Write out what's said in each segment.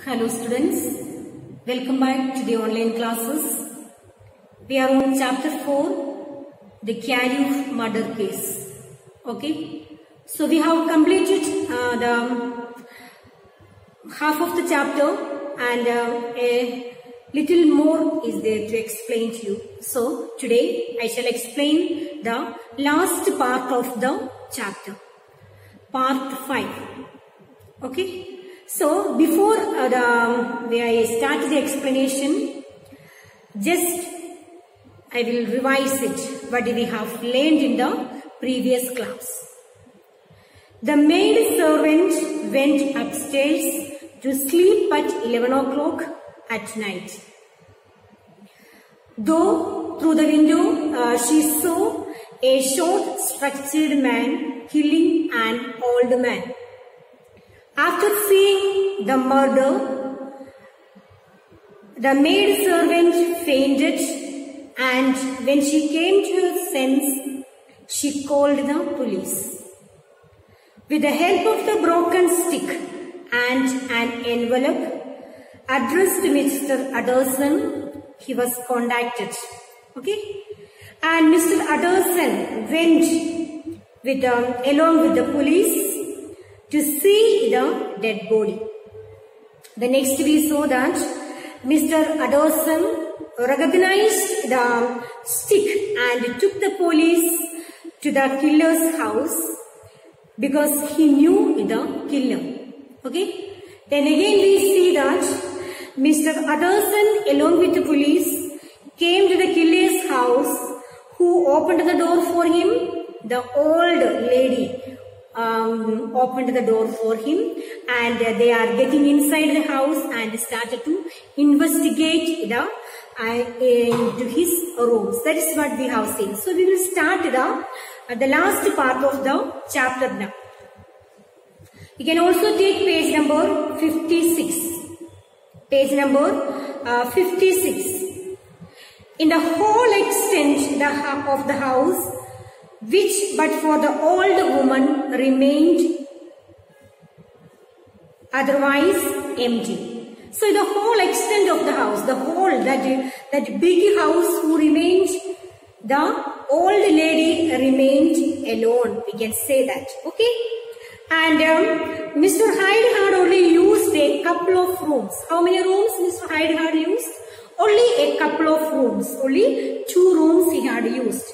Hello students, welcome back to the online classes. We are on chapter 4, the Carew murder case. Okay, so we have completed the half of the chapter and a little more is there to explain to you. So today I shall explain the last part of the chapter, part 5. Okay. So, before I start the explanation, just I will revise it, what we have learned in the previous class. The maid servant went upstairs to sleep at 11 o'clock at night. Though through the window she saw a short, structured man killing an old man. After seeing the murder, the maid servant fainted, and when she came to her senses, she called the police. With the help of the broken stick and an envelope addressed to Mr. Utterson, he was contacted. Okay? And Mr. Utterson went along with the police to see the dead body. The next we saw that Mr. Utterson recognized the stick and took the police to the killer's house because he knew the killer. Okay. Then again we see that Mr. Utterson along with the police came to the killer's house. Who opened the door for him? The old lady opened the door for him, and they are getting inside the house and started to investigate into his rooms. That is what we have seen. So we will start the last part of the chapter now. You can also take page number 56. Page number 56. In the whole extent of the house, which but for the old woman remained otherwise empty. So the whole extent of the house, the whole, that big house who remained, the old lady remained alone. We can say that. Okay. And Mr. Hyde had only used a couple of rooms. How many rooms Mr. Hyde had used? Only a couple of rooms. Only 2 rooms he had used.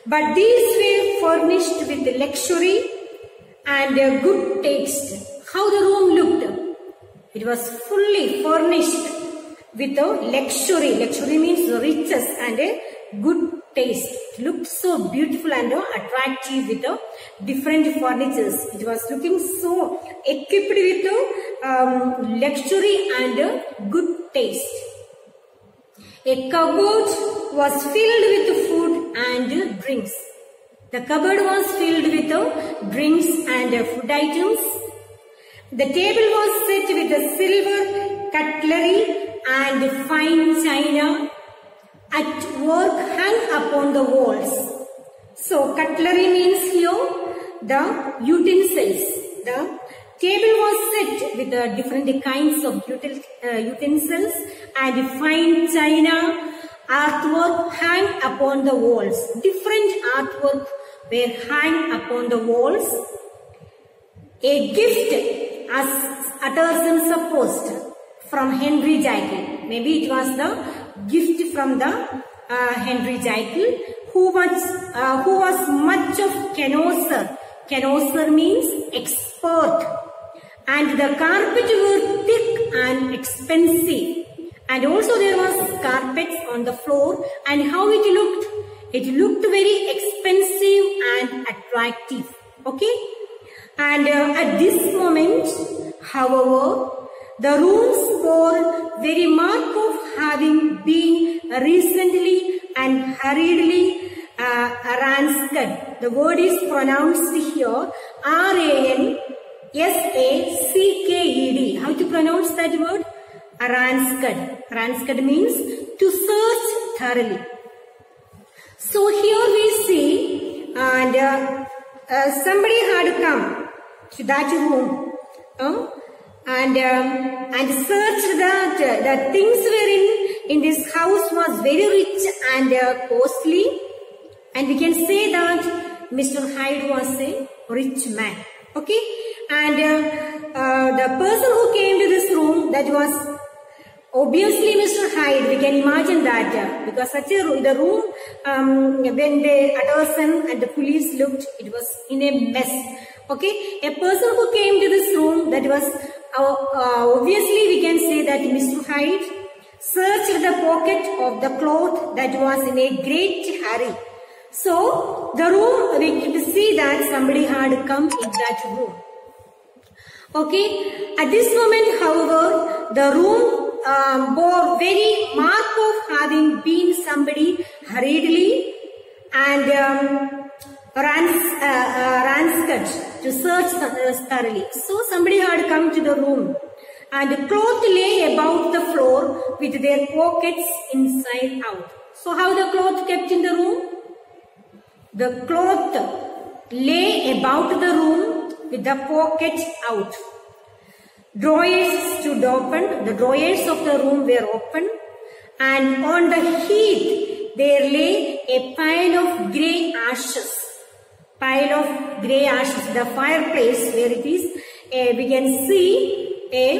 But these were furnished with luxury and good taste. How the room looked? It was fully furnished with luxury. Luxury means riches and a good taste. It looked so beautiful and attractive with different furnitures. It was looking so equipped with luxury and good taste. A cupboard was filled with food and drinks. The cupboard was filled with drinks and food items. The table was set with silver cutlery and fine china at work hung upon the walls. So cutlery means here the utensils. The table was set with different kinds of utensils and fine china artwork hung upon the walls. Different artwork were hung upon the walls. A gift, as Utterson supposed, from Henry Jekyll. Maybe it was the gift from the Henry Jekyll, who was much of connoisseur. Connoisseur means expert. And the carpet were thick and expensive. And also there was carpets on the floor. And how it looked? It looked very expensive and attractive. Okay? And at this moment, however, the rooms bore very mark of having been recently and hurriedly ransaced. The word is pronounced here R-A-N-S-A-C-K-E-D. How to pronounce that word? Ransaced. Ransaced means to search thoroughly. So here we see, and somebody had come to that room and searched the things were in this house was very rich and costly, and we can say that Mr. Hyde was a rich man. Okay, and the person who came to this room, that was obviously Mr. Hyde. We can imagine that because such a the room, when the Utterson and the police looked, it was in a mess. Okay, a person who came to this room, that was obviously we can say that Mr. Hyde searched the pocket of the cloth that was in a great hurry. So the room, we could see that somebody had come in that room. Okay, at this moment, however, the room bore very mark of having been somebody hurriedly and ransacked to search thoroughly. So somebody had come to the room, and the cloth lay about the floor with their pockets inside out. So how the cloth kept in the room? The cloth lay about the room with the pocket out. Drawers stood open. The drawers of the room were open, and on the hearth there lay a pile of grey ashes. Pile of grey ashes. The fireplace where it is, we can see the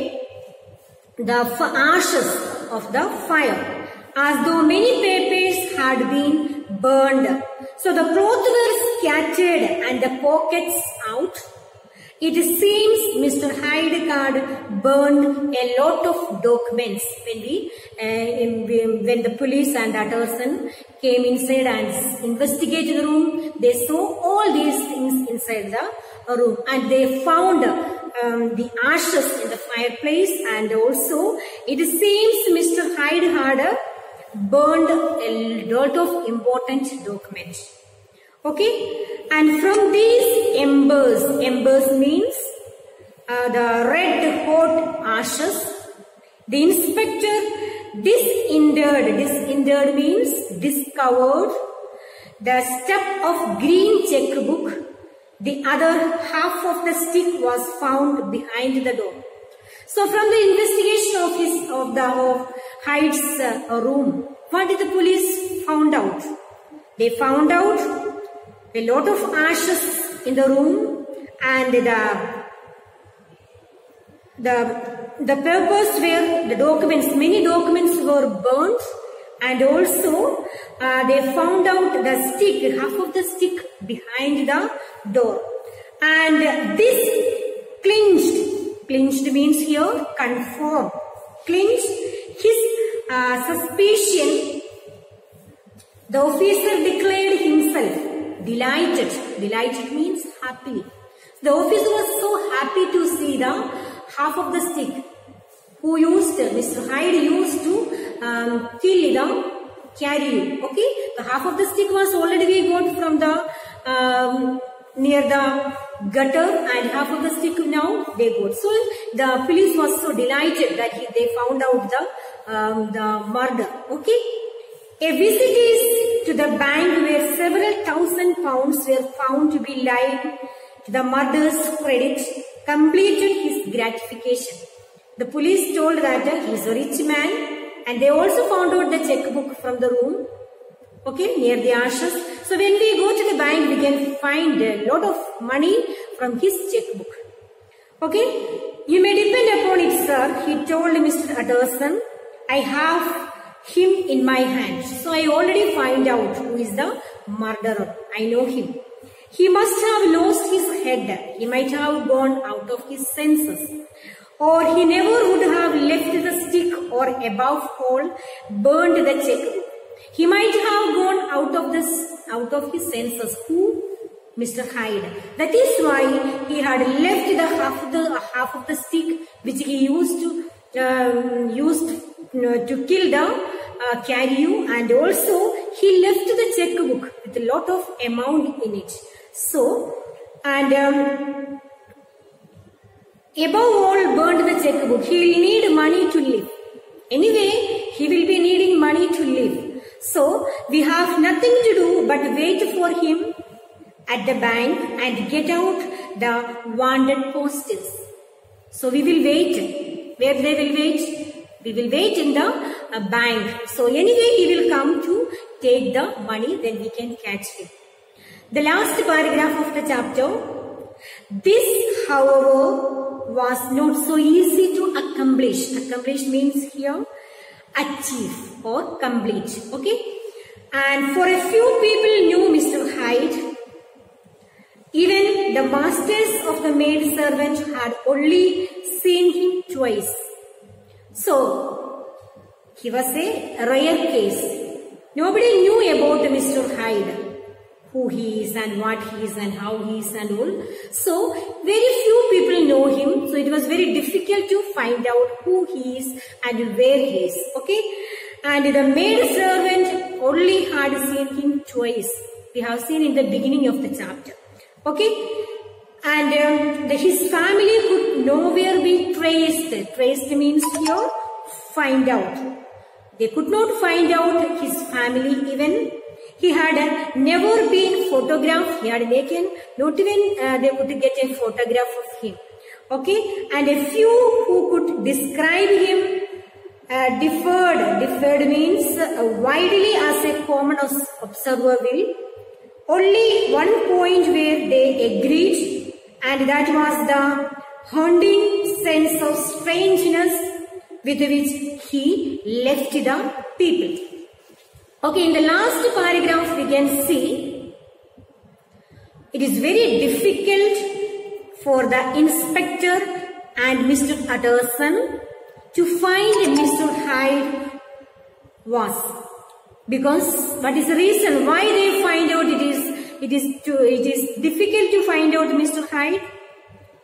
ashes of the fire, as though many papers had been burned. So the clothes were scattered and the pockets out. It seems Mr. Hyde had burned a lot of documents when the police and Utterson came inside and investigated the room. They saw all these things inside the room, and they found the ashes in the fireplace, and also it seems Mr. Hyde had burned a lot of important documents. Okay, and from these embers means the red hot ashes, the inspector disinterred means discovered the stub of green checkbook. The other half of the stick was found behind the door. So from the investigation of Hyde's room, what did the police found out? They found out a lot of ashes in the room, and the papers were, the documents, many documents were burnt, and also they found out the stick, half of the stick behind the door. And this clinched means here confirm, clinched his suspicion. The officer declared himself delighted means happily. The officer was so happy to see the half of the stick Mr. Hyde used to kill the carry. Okay, the half of the stick was already we got from the near the gutter, and half of the stick now they got. So the police was so delighted that they found out the murder. Okay. A visit is to the bank where several £1,000 were found to be lying to the murderer's credit completed his gratification. The police told that he is a rich man, and they also found out the checkbook from the room, okay, near the ashes. So when we go to the bank, we can find a lot of money from his checkbook. Okay, you may depend upon it, sir, he told Mr. Utterson. I have him in my hands. So I already find out who is the murderer. I know him. He must have lost his head. He might have gone out of his senses. Or he never would have left the stick, or above all, burned the checkbook. He might have gone out of his senses. Who? Mr. Hyde. That is why he had left the half of the stick which he used to kill the Carreau, and also he left the checkbook with a lot of amount in it. So, and above all, burned the checkbook. He will need money to live. Anyway, he will be needing money to live. So, we have nothing to do but wait for him at the bank and get out the wanted postals. So, we will wait. Where they will wait? We will wait in the bank. So anyway, he will come to take the money, then we can catch him. The last paragraph of the chapter. This, however, was not so easy to accomplish. Accomplish means here achieve or complete. Okay. And for a few people knew Mr. Hyde. Even the masters of the maid servant had only seen him twice. So, he was a rare case. Nobody knew about Mr. Hyde. Who he is and what he is and how he is and all. So, very few people know him. So, it was very difficult to find out who he is and where he is. Okay. And the maid servant only had seen him twice. We have seen in the beginning of the chapter. Okay. And his family could nowhere be traced. Traced means here, find out. They could not find out his family even. He had never been photographed. He had taken, not even they could get a photograph of him. Okay. And a few who could describe him differed. Differed means widely as a common observer will. Only one point where they agreed, and that was the haunting sense of strangeness with which he left the people. Okay, in the last paragraph we can see it is very difficult for the inspector and Mr. Utterson to find Mr. Hyde was. Because what is the reason why they find out it is difficult to find out Mr. Hyde?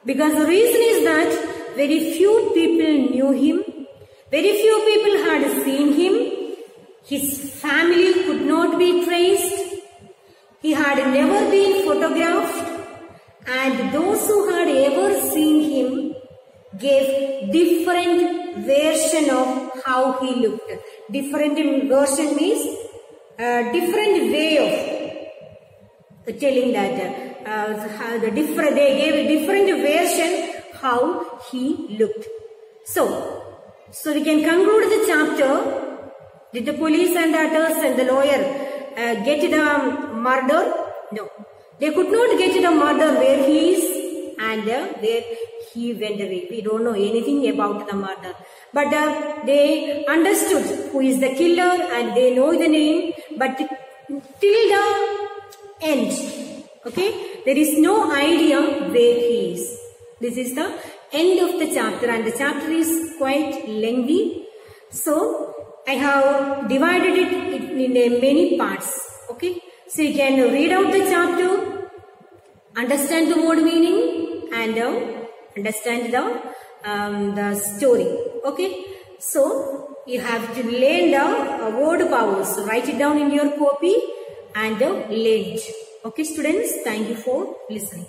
Because the reason is that very few people knew him, very few people had seen him. His family could not be traced. He had never been photographed, and those who had ever seen him gave different version of how he looked. Different version means different way of telling that they gave a different version how he looked. So we can conclude the chapter. Did the police and the Utterson and the lawyer get the murder? No. They could not get the murder where he is and where he went away. We don't know anything about the murder. But they understood who is the killer and they know the name. But till the end, okay, there is no idea where he is. This is the end of the chapter, and the chapter is quite lengthy. So, I have divided it in many parts. Okay. So you can read out the chapter, understand the word meaning, and understand the story. Okay. So you have to learn the word powers. Write it down in your copy and learn it. Okay, students. Thank you for listening.